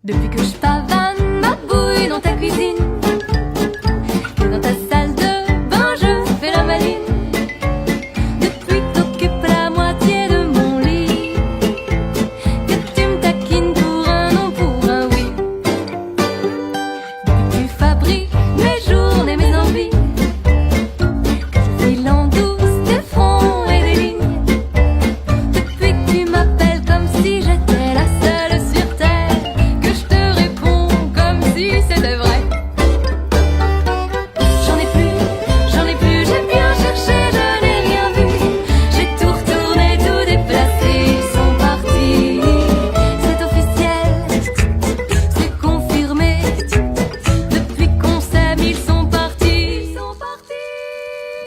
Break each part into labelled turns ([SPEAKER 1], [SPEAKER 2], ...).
[SPEAKER 1] Depuis que je pavane ma bouille dans ta cuisine, que dans ta salle de bain je fais la maline, depuis que t'occupes la moitié de mon lit, que tu me taquines pour un non, pour un oui, depuis que tu fabriques mes journées, mes envies, que je file en douce des fronts et des lignes, depuis que tu m'appelles comme si j'étais la seule sur terre, que je te réponds comme si c'était vrai. J'en ai plus, j'ai bien cherché, je n'ai rien vu. J'ai tout retourné, tout déplacé, ils sont partis. C'est officiel, c'est confirmé. Depuis qu'on s'aime, ils sont partis.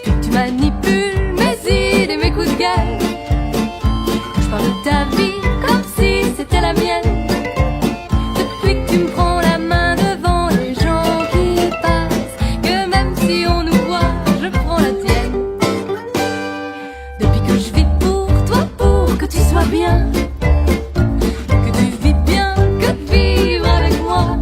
[SPEAKER 1] Puis que tu manipules mes idées, mes coups de gueule, que je parle de ta vie comme si c'était la mienne. Depuis que tu me prends la main devant les gens qui passent, que même si on nous voit, je prends la tienne. Depuis que je vis pour toi, pour que tu sois bien, que tu vis bien, que de vivre avec moi.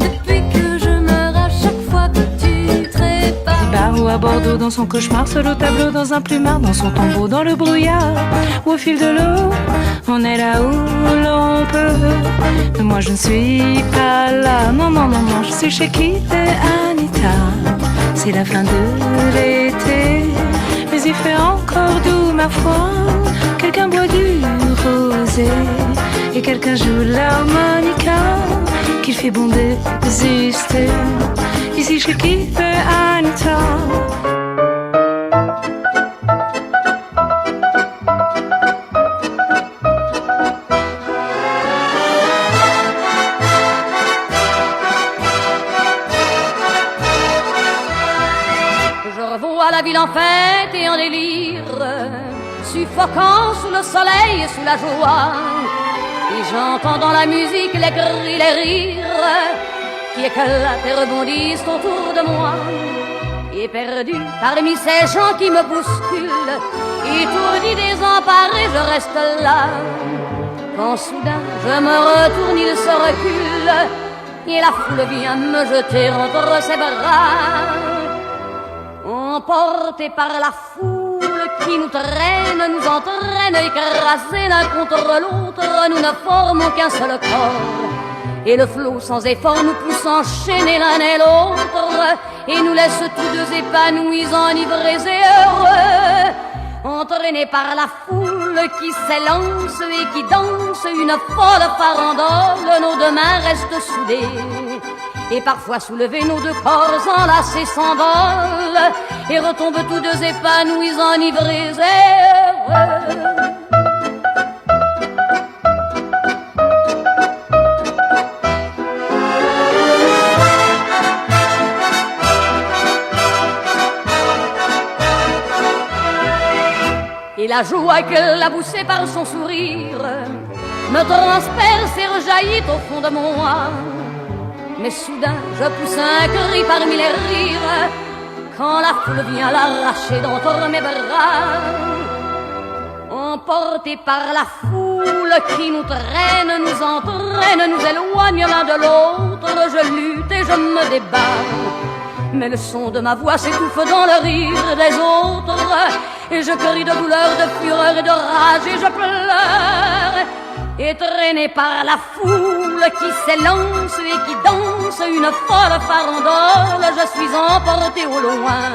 [SPEAKER 1] Depuis que je meurs à chaque fois que tu trépas.
[SPEAKER 2] Barreau à Bordeaux dans son cauchemar, seul au tableau dans un plumard, dans son tombeau dans le brouillard, ou au fil de l'eau, on est là où l'on peut. Mais moi je ne suis pas là, non, non, non, non, je suis chez Kid et Anita. C'est la fin de l'été, mais il fait encore doux ma foi. Quelqu'un boit du rosé et quelqu'un joue l'harmonica, qu'il fait bon d'exister. Ici chez Kid et Anita.
[SPEAKER 3] Je revois la ville en fête et en délire, suffocant sous le soleil et sous la joie. Et j'entends dans la musique les cris, les rires qui éclatent et rebondissent autour de moi. Et perdu parmi ces gens qui me bousculent, étourdi, désemparé, je reste là. Quand soudain je me retourne, il se recule, et la foule vient me jeter entre ses bras. Emportés par la foule qui nous traîne, nous entraîne, écrasés l'un contre l'autre, nous ne formons qu'un seul corps. Et le flot sans effort nous pousse enchaîner l'un et l'autre, et nous laisse tous deux épanouis, enivrés et heureux. Entraînés par la foule qui s'élance et qui danse une folle farandole, nos deux mains restent soudées. Et parfois soulevés, nos deux corps enlacés s'envolent et retombent tous deux épanouis, enivrés et heureux. Et la joie qu'elle a poussée par son sourire me transperce et rejaillit au fond de moi. Mais soudain je pousse un cri parmi les rires quand la foule vient l'arracher d'entre mes bras. Emportés par la foule qui nous traîne, nous entraîne, nous éloigne l'un de l'autre, je lutte et je me débat. Mais le son de ma voix s'étouffe dans le rire des autres, et je crie de douleur, de fureur et de rage, et je pleure. Et traîné par la foule qui s'élance et qui danse une folle farandole, je suis emporté au loin.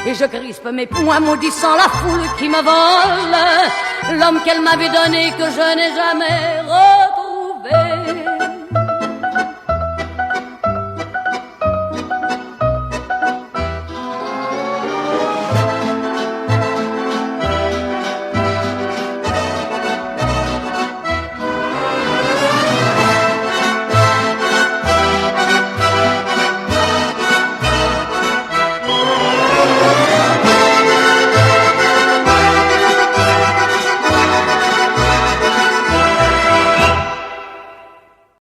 [SPEAKER 3] Et je crispe mes poings maudissant la foule qui me vole l'homme qu'elle m'avait donné, que je n'ai jamais retrouvé.